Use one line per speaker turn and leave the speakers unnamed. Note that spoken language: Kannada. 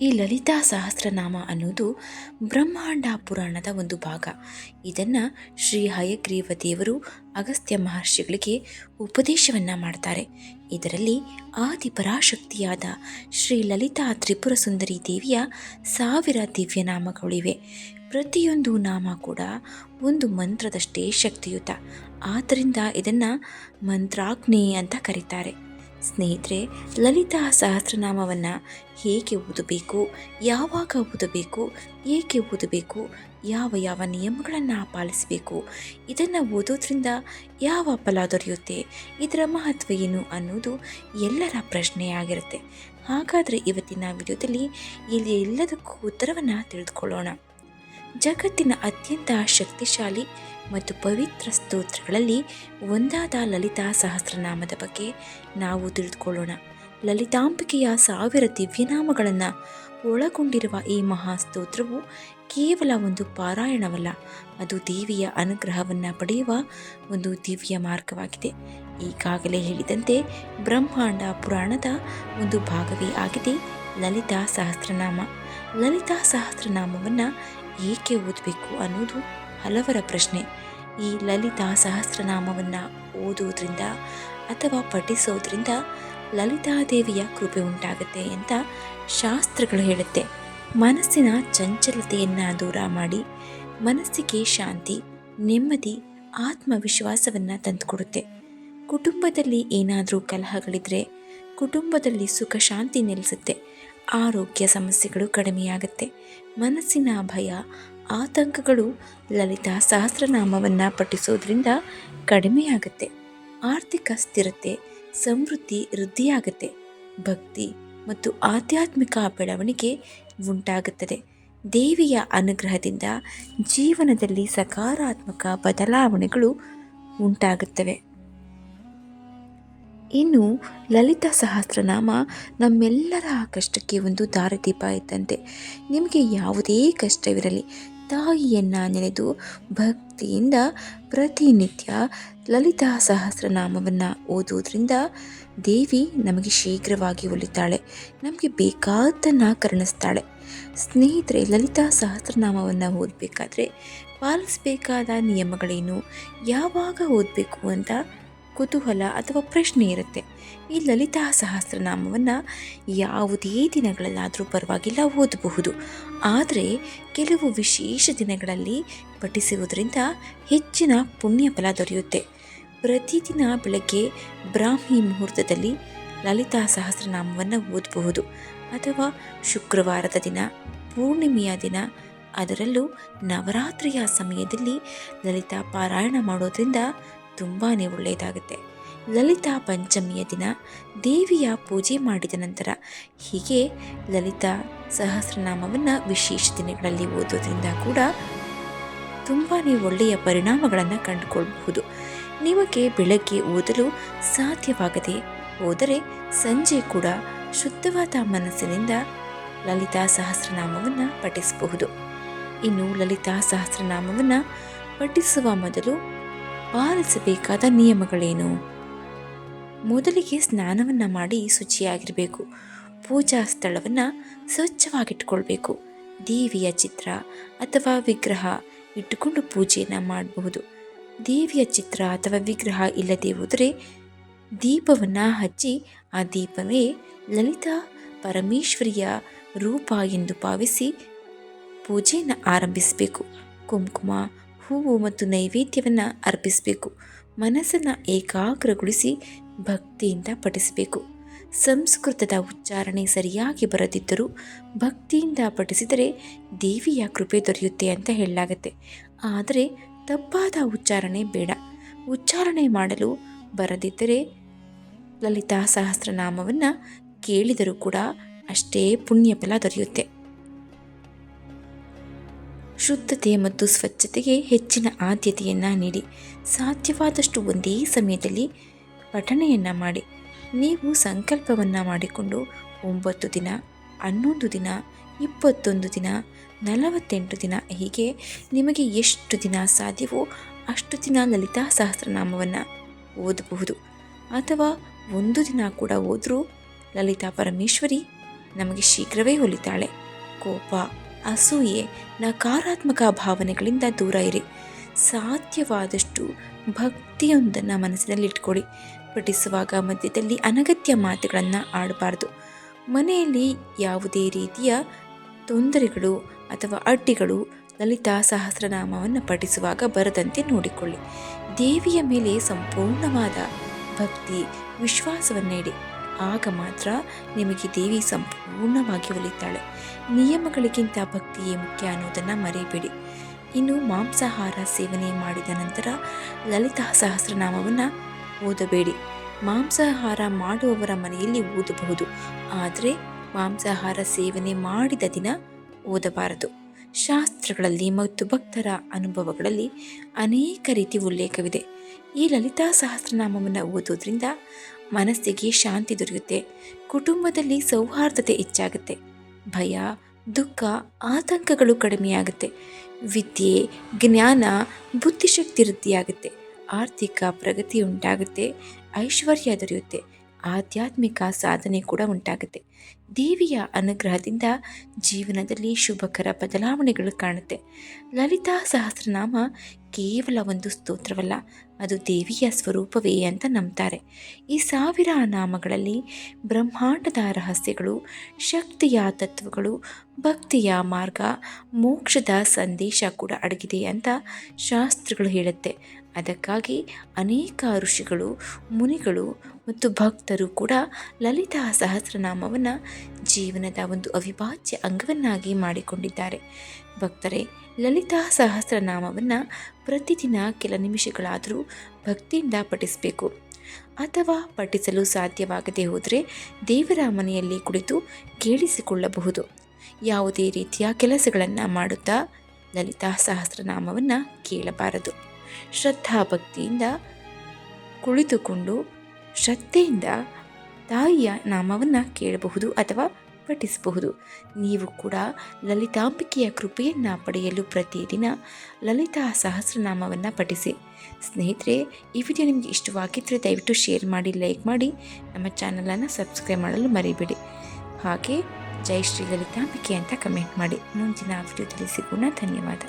ಈ ಲಲಿತಾ ಸಹಸ್ರನಾಮ ಅನ್ನೋದು ಬ್ರಹ್ಮಾಂಡ ಪುರಾಣದ ಒಂದು ಭಾಗ. ಇದನ್ನು ಶ್ರೀ ಹಯಗ್ರೀವ ದೇವರು ಅಗಸ್ತ್ಯ ಮಹರ್ಷಿಗಳಿಗೆ ಉಪದೇಶವನ್ನ ಮಾಡ್ತಾರೆ. ಇದರಲ್ಲಿ ಆದಿಪರಾಶಕ್ತಿಯಾದ ಶ್ರೀ ಲಲಿತಾ ತ್ರಿಪುರ ಸುಂದರಿ ದೇವಿಯ 1000 ದಿವ್ಯನಾಮಗಳಿವೆ. ಪ್ರತಿಯೊಂದು ನಾಮ ಕೂಡ ಒಂದು ಮಂತ್ರದಷ್ಟೇ ಶಕ್ತಿಯುತ. ಆದ್ದರಿಂದ ಇದನ್ನು ಮಂತ್ರಾಗ್ನಿ ಅಂತ ಕರೀತಾರೆ. ಸ್ನೇಹಿತರೆ, ಲಲಿತಾ ಸಹಸ್ರನಾಮವನ್ನು ಹೇಗೆ ಓದಬೇಕು, ಯಾವಾಗ ಓದಬೇಕು, ಏಕೆ ಓದಬೇಕು, ಯಾವ ಯಾವ ನಿಯಮಗಳನ್ನು ಪಾಲಿಸಬೇಕು, ಇದನ್ನು ಓದೋದ್ರಿಂದ ಯಾವ ಫಲ ದೊರೆಯುತ್ತೆ, ಇದರ ಮಹತ್ವ ಏನು ಅನ್ನೋದು ಎಲ್ಲರ ಪ್ರಶ್ನೆಯಾಗಿರುತ್ತೆ. ಹಾಗಾದರೆ ಇವತ್ತಿನ ವಿಡಿಯೋದಲ್ಲಿ ಇಲ್ಲಿ ಎಲ್ಲದಕ್ಕೂ ಉತ್ತರವನ್ನು ತಿಳಿದುಕೊಳ್ಳೋಣ. ಜಗತ್ತಿನ ಅತ್ಯಂತ ಶಕ್ತಿಶಾಲಿ ಮತ್ತು ಪವಿತ್ರ ಸ್ತೋತ್ರಗಳಲ್ಲಿ ಒಂದಾದ ಲಲಿತಾ ಸಹಸ್ರನಾಮದ ಬಗ್ಗೆ ನಾವು ತಿಳಿದುಕೊಳ್ಳೋಣ. ಲಲಿತಾಂಬಿಕೆಯ 1000 ದಿವ್ಯನಾಮಗಳನ್ನು ಒಳಗೊಂಡಿರುವ ಈ ಮಹಾಸ್ತೋತ್ರವು ಕೇವಲ ಒಂದು ಪಾರಾಯಣವಲ್ಲ, ಅದು ದೇವಿಯ ಅನುಗ್ರಹವನ್ನು ಪಡೆಯುವ ಒಂದು ದಿವ್ಯ ಮಾರ್ಗವಾಗಿದೆ. ಈಗಾಗಲೇ ಹೇಳಿದಂತೆ ಬ್ರಹ್ಮಾಂಡ ಪುರಾಣದ ಒಂದು ಭಾಗವೇ ಆಗಿದೆ ಲಲಿತಾ ಸಹಸ್ರನಾಮ. ಲಲಿತಾ ಸಹಸ್ರನಾಮವನ್ನು ಏಕೆ ಓದಬೇಕು ಅನ್ನೋದು ಹಲವರ ಪ್ರಶ್ನೆ. ಈ ಲಲಿತಾ ಸಹಸ್ರನಾಮವನ್ನು ಓದುವುದರಿಂದ ಅಥವಾ ಪಠಿಸೋದ್ರಿಂದ ಲಲಿತಾದೇವಿಯ ಕೃಪೆ ಉಂಟಾಗುತ್ತೆ ಅಂತ ಶಾಸ್ತ್ರಗಳು ಹೇಳುತ್ತೆ. ಮನಸ್ಸಿನ ಚಂಚಲತೆಯನ್ನು ದೂರ ಮಾಡಿ ಮನಸ್ಸಿಗೆ ಶಾಂತಿ, ನೆಮ್ಮದಿ, ಆತ್ಮವಿಶ್ವಾಸವನ್ನು ತಂದುಕೊಡುತ್ತೆ. ಕುಟುಂಬದಲ್ಲಿ ಏನಾದರೂ ಕಲಹಗಳಿದ್ರೆ ಕುಟುಂಬದಲ್ಲಿ ಸುಖ ಶಾಂತಿ ನೆಲೆಸುತ್ತೆ. ಆರೋಗ್ಯ ಸಮಸ್ಯೆಗಳು ಕಡಿಮೆಯಾಗುತ್ತೆ. ಮನಸ್ಸಿನ ಭಯ, ಆತಂಕಗಳು ಲಲಿತಾ ಸಹಸ್ರನಾಮವನ್ನು ಪಠಿಸೋದ್ರಿಂದ ಕಡಿಮೆಯಾಗುತ್ತೆ. ಆರ್ಥಿಕ ಸ್ಥಿರತೆ, ಸಮೃದ್ಧಿ ವೃದ್ಧಿಯಾಗುತ್ತೆ. ಭಕ್ತಿ ಮತ್ತು ಆಧ್ಯಾತ್ಮಿಕ ಬೆಳವಣಿಗೆ ಉಂಟಾಗುತ್ತದೆ. ದೇವಿಯ ಅನುಗ್ರಹದಿಂದ ಜೀವನದಲ್ಲಿ ಸಕಾರಾತ್ಮಕ ಬದಲಾವಣೆಗಳು ಉಂಟಾಗುತ್ತವೆ. ಇನ್ನು ಲಲಿತಾ ಸಹಸ್ರನಾಮ ನಮ್ಮೆಲ್ಲರ ಕಷ್ಟಕ್ಕೆ ಒಂದು ದಾರಿದೀಪ ಇದ್ದಂತೆ. ನಿಮಗೆ ಯಾವುದೇ ಕಷ್ಟವಿರಲಿ, ತಾಯಿಯನ್ನು ನೆನೆದು ಭಕ್ತಿಯಿಂದ ಪ್ರತಿನಿತ್ಯ ಲಲಿತಾ ಸಹಸ್ರನಾಮವನ್ನು ಓದುವುದರಿಂದ ದೇವಿ ನಮಗೆ ಶೀಘ್ರವಾಗಿ ಒಲಿತಾಳೆ, ನಮಗೆ ಬೇಕಾದ್ದನ್ನು ಕರುಣಿಸ್ತಾಳೆ. ಸ್ನೇಹಿತರೆ, ಲಲಿತಾ ಸಹಸ್ರನಾಮವನ್ನು ಓದಬೇಕಾದ್ರೆ ಪಾಲಿಸಬೇಕಾದ ನಿಯಮಗಳೇನು, ಯಾವಾಗ ಓದಬೇಕು ಅಂತ ಕುತೂಹಲ ಅಥವಾ ಪ್ರಶ್ನೆ ಇರುತ್ತೆ. ಈ ಲಲಿತಾ ಸಹಸ್ರನಾಮವನ್ನು ಯಾವುದೇ ದಿನಗಳಲ್ಲಾದರೂ ಪರವಾಗಿಲ್ಲ ಓದಬಹುದು. ಆದರೆ ಕೆಲವು ವಿಶೇಷ ದಿನಗಳಲ್ಲಿ ಪಠಿಸುವುದರಿಂದ ಹೆಚ್ಚಿನ ಪುಣ್ಯ ಫಲ ದೊರೆಯುತ್ತೆ. ಪ್ರತಿದಿನ ಬೆಳಗ್ಗೆ ಬ್ರಾಹ್ಮಿ ಮುಹೂರ್ತದಲ್ಲಿ ಲಲಿತಾ ಸಹಸ್ರನಾಮವನ್ನು ಓದಬಹುದು. ಅಥವಾ ಶುಕ್ರವಾರದ ದಿನ, ಪೂರ್ಣಿಮೆಯ ದಿನ, ಅದರಲ್ಲೂ ನವರಾತ್ರಿಯ ಸಮಯದಲ್ಲಿ ಲಲಿತಾ ಪಾರಾಯಣ ಮಾಡೋದ್ರಿಂದ ತುಂಬಾ ಒಳ್ಳೆಯದಾಗುತ್ತೆ. ಲಲಿತಾ ಪಂಚಮಿಯ ದಿನ ದೇವಿಯ ಪೂಜೆ ಮಾಡಿದ ನಂತರ, ಹೀಗೆ ಲಲಿತಾ ಸಹಸ್ರನಾಮವನ್ನು ವಿಶೇಷ ದಿನಗಳಲ್ಲಿ ಓದೋದ್ರಿಂದ ಕೂಡ ತುಂಬಾ ಒಳ್ಳೆಯ ಪರಿಣಾಮಗಳನ್ನು ಕಂಡುಕೊಳ್ಳಬಹುದು. ನಿಮಗೆ ಬೆಳಗ್ಗೆ ಓದಲು ಸಾಧ್ಯವಾಗದೆ ಹೋದರೆ ಸಂಜೆ ಕೂಡ ಶುದ್ಧವಾದ ಮನಸ್ಸಿನಿಂದ ಲಲಿತಾ ಸಹಸ್ರನಾಮವನ್ನು ಪಠಿಸಬಹುದು. ಇನ್ನು ಲಲಿತಾ ಸಹಸ್ರನಾಮವನ್ನು ಪಠಿಸುವ ಮೊದಲು ಪಾಲಿಸಬೇಕಾದ ನಿಯಮಗಳೇನು? ಮೊದಲಿಗೆ ಸ್ನಾನವನ್ನು ಮಾಡಿ ಶುಚಿಯಾಗಿರಬೇಕು. ಪೂಜಾ ಸ್ಥಳವನ್ನು ಸ್ವಚ್ಛವಾಗಿಟ್ಕೊಳ್ಬೇಕು. ದೇವಿಯ ಚಿತ್ರ ಅಥವಾ ವಿಗ್ರಹ ಇಟ್ಟುಕೊಂಡು ಪೂಜೆಯನ್ನು ಮಾಡಬಹುದು. ದೇವಿಯ ಚಿತ್ರ ಅಥವಾ ವಿಗ್ರಹ ಇಲ್ಲದೆ ಹೋದರೆ ದೀಪವನ್ನು ಹಚ್ಚಿ ಆ ದೀಪವೇ ಲಲಿತಾ ಪರಮೇಶ್ವರಿಯ ರೂಪ ಎಂದು ಭಾವಿಸಿ ಪೂಜೆಯನ್ನು ಆರಂಭಿಸಬೇಕು. ಕುಂಕುಮ, ಹೂವು ಮತ್ತು ನೈವೇದ್ಯವನ್ನು ಅರ್ಪಿಸಬೇಕು. ಮನಸ್ಸನ್ನು ಏಕಾಗ್ರಗೊಳಿಸಿ ಭಕ್ತಿಯಿಂದ ಪಠಿಸಬೇಕು. ಸಂಸ್ಕೃತದ ಉಚ್ಚಾರಣೆ ಸರಿಯಾಗಿ ಬರದಿದ್ದರೂ ಭಕ್ತಿಯಿಂದ ಪಠಿಸಿದರೆ ದೇವಿಯ ಕೃಪೆ ದೊರೆಯುತ್ತೆ ಅಂತ ಹೇಳಲಾಗುತ್ತೆ. ಆದರೆ ತಪ್ಪಾದ ಉಚ್ಚಾರಣೆ ಬೇಡ. ಉಚ್ಚಾರಣೆ ಮಾಡಲು ಬರದಿದ್ದರೆ ಲಲಿತಾ ಸಹಸ್ರನಾಮವನ್ನು ಕೇಳಿದರೂ ಕೂಡ ಅಷ್ಟೇ ಪುಣ್ಯ ಫಲ ದೊರೆಯುತ್ತೆ. ಶುದ್ಧತೆ ಮತ್ತು ಸ್ವಚ್ಛತೆಗೆ ಹೆಚ್ಚಿನ ಆದ್ಯತೆಯನ್ನು ನೀಡಿ. ಸಾಧ್ಯವಾದಷ್ಟು ಒಂದೇ ಸಮಯದಲ್ಲಿ ಪಠಣೆಯನ್ನು ಮಾಡಿ. ನೀವು ಸಂಕಲ್ಪವನ್ನು ಮಾಡಿಕೊಂಡು 9 ದಿನ, 11 ದಿನ, 21 ದಿನ, 48 ದಿನ, ಹೀಗೆ ನಿಮಗೆ ಎಷ್ಟು ದಿನ ಸಾಧ್ಯವೋ ಅಷ್ಟು ದಿನ ಲಲಿತಾ ಸಹಸ್ರನಾಮವನ್ನು ಓದಬಹುದು. ಅಥವಾ 1 ದಿನ ಕೂಡ ಓದಿದ್ರೂ ಲಲಿತಾ ಪರಮೇಶ್ವರಿ ನಮಗೆ ಶೀಘ್ರವೇ ಒಲಿತಾಳೆ. ಕೋಪ, ಅಸೂಯೆ, ನಕಾರಾತ್ಮಕ ಭಾವನೆಗಳಿಂದ ದೂರ ಇರಿ. ಸಾಧ್ಯವಾದಷ್ಟು ಭಕ್ತಿಯೊಂದನ್ನು ಮನಸ್ಸಿನಲ್ಲಿಟ್ಕೊಳ್ಳಿ. ಪಠಿಸುವಾಗ ಮಧ್ಯದಲ್ಲಿ ಅನಗತ್ಯ ಮಾತುಗಳನ್ನು ಆಡಬಾರ್ದು. ಮನೆಯಲ್ಲಿ ಯಾವುದೇ ರೀತಿಯ ತೊಂದರೆಗಳು ಅಥವಾ ಅಡ್ಡಿಗಳು ಲಲಿತಾ ಸಹಸ್ರನಾಮವನ್ನು ಪಠಿಸುವಾಗ ಬರದಂತೆ ನೋಡಿಕೊಳ್ಳಿ. ದೇವಿಯ ಮೇಲೆ ಸಂಪೂರ್ಣವಾದ ಭಕ್ತಿ ವಿಶ್ವಾಸವನ್ನಿಡಿ. ಆಗ ಮಾತ್ರ ನಿಮಗೆ ದೇವಿ ಸಂಪೂರ್ಣವಾಗಿ ಒಲಿತಾಳೆ. ನಿಯಮಗಳಿಗಿಂತ ಭಕ್ತಿಯೇ ಮುಖ್ಯ ಅನ್ನೋದನ್ನು ಮರೆಯಬೇಡಿ. ಇನ್ನು ಮಾಂಸಾಹಾರ ಸೇವನೆ ಮಾಡಿದ ನಂತರ ಲಲಿತಾ ಸಹಸ್ರನಾಮವನ್ನು ಓದಬೇಡಿ. ಮಾಂಸಾಹಾರ ಮಾಡುವವರ ಮನೆಯಲ್ಲಿ ಓದಬಹುದು, ಆದರೆ ಮಾಂಸಾಹಾರ ಸೇವನೆ ಮಾಡಿದ ದಿನ ಓದಬಾರದು. ಶಾಸ್ತ್ರಗಳಲ್ಲಿ ಮತ್ತು ಭಕ್ತರ ಅನುಭವಗಳಲ್ಲಿ ಅನೇಕ ರೀತಿ ಉಲ್ಲೇಖವಿದೆ. ಈ ಲಲಿತಾ ಸಹಸ್ರನಾಮವನ್ನು ಓದೋದ್ರಿಂದ ಮನಸ್ಸಿಗೆ ಶಾಂತಿ ದೊರೆಯುತ್ತೆ, ಕುಟುಂಬದಲ್ಲಿ ಸೌಹಾರ್ದತೆ ಹೆಚ್ಚಾಗುತ್ತೆ, ಭಯ, ದುಃಖ, ಆತಂಕಗಳು ಕಡಿಮೆಯಾಗುತ್ತೆ, ವಿದ್ಯೆ, ಜ್ಞಾನ, ಬುದ್ಧಿಶಕ್ತಿ ವೃದ್ಧಿಯಾಗುತ್ತೆ, ಆರ್ಥಿಕ ಪ್ರಗತಿ ಉಂಟಾಗುತ್ತೆ, ಐಶ್ವರ್ಯ ದೊರೆಯುತ್ತೆ, ಆಧ್ಯಾತ್ಮಿಕ ಸಾಧನೆ ಕೂಡ ಉಂಟಾಗುತ್ತೆ. ದೇವಿಯ ಅನುಗ್ರಹದಿಂದ ಜೀವನದಲ್ಲಿ ಶುಭಕರ ಬದಲಾವಣೆಗಳು ಕಾಣುತ್ತೆ. ಲಲಿತಾ ಸಹಸ್ರನಾಮ ಕೇವಲ ಒಂದು ಸ್ತೋತ್ರವಲ್ಲ, ಅದು ದೇವಿಯ ಸ್ವರೂಪವೇ ಅಂತ ನಂಬ್ತಾರೆ. ಈ 1000 ನಾಮಗಳಲ್ಲಿ ಬ್ರಹ್ಮಾಂಡದ ರಹಸ್ಯಗಳು, ಶಕ್ತಿಯ ತತ್ವಗಳು, ಭಕ್ತಿಯ ಮಾರ್ಗ, ಮೋಕ್ಷದ ಸಂದೇಶ ಕೂಡ ಅಡಗಿದೆ ಅಂತ ಶಾಸ್ತ್ರಗಳು ಹೇಳುತ್ತೆ. ಅದಕ್ಕಾಗಿ ಅನೇಕ ಋಷಿಗಳು, ಮುನಿಗಳು ಮತ್ತು ಭಕ್ತರು ಕೂಡ ಲಲಿತಾ ಸಹಸ್ರನಾಮವನ್ನು ಜೀವನದ ಒಂದು ಅವಿಭಾಜ್ಯ ಅಂಗವನ್ನಾಗಿ ಮಾಡಿಕೊಂಡಿದ್ದಾರೆ. ಭಕ್ತರೇ, ಲಲಿತಾ ಸಹಸ್ರನಾಮವನ್ನು ಪ್ರತಿದಿನ ಕೆಲ ನಿಮಿಷಗಳಾದರೂ ಭಕ್ತಿಯಿಂದ ಪಠಿಸಬೇಕು. ಅಥವಾ ಪಠಿಸಲು ಸಾಧ್ಯವಾಗದೇ ಹೋದರೆ ದೇವರ ಮನೆಯಲ್ಲಿ ಕುಳಿತು ಕೇಳಿಸಿಕೊಳ್ಳಬಹುದು. ಯಾವುದೇ ರೀತಿಯ ಕೆಲಸಗಳನ್ನು ಮಾಡುತ್ತಾ ಲಲಿತಾ ಸಹಸ್ರನಾಮವನ್ನು ಕೇಳಬಾರದು. ಶ್ರದ್ಧಾಭಕ್ತಿಯಿಂದ ಕುಳಿತುಕೊಂಡು ಶ್ರದ್ಧೆಯಿಂದ ತಾಯಿಯ ನಾಮವನ್ನು ಕೇಳಬಹುದು ಅಥವಾ ಪಠಿಸಬಹುದು. ನೀವು ಕೂಡ ಲಲಿತಾಂಬಿಕೆಯ ಕೃಪೆಯನ್ನು ಪಡೆಯಲು ಪ್ರತಿದಿನ ಲಲಿತಾ ಸಹಸ್ರನಾಮವನ್ನು ಪಠಿಸಿ. ಸ್ನೇಹಿತರೆ, ಈ ವಿಡಿಯೋ ನಿಮಗೆ ಇಷ್ಟವಾಗಿದ್ದರೆ ದಯವಿಟ್ಟು ಶೇರ್ ಮಾಡಿ, ಲೈಕ್ ಮಾಡಿ, ನಮ್ಮ ಚಾನಲನ್ನು ಸಬ್ಸ್ಕ್ರೈಬ್ ಮಾಡಲು ಮರಿಬೇಡಿ. ಹಾಗೆ ಜೈ ಶ್ರೀ ಲಲಿತಾಂಬಿಕೆ ಅಂತ ಕಮೆಂಟ್ ಮಾಡಿ. ಮುಂದಿನ ವಿಡಿಯೋದಲ್ಲಿ ಸಿಗೋಣ. ಧನ್ಯವಾದ.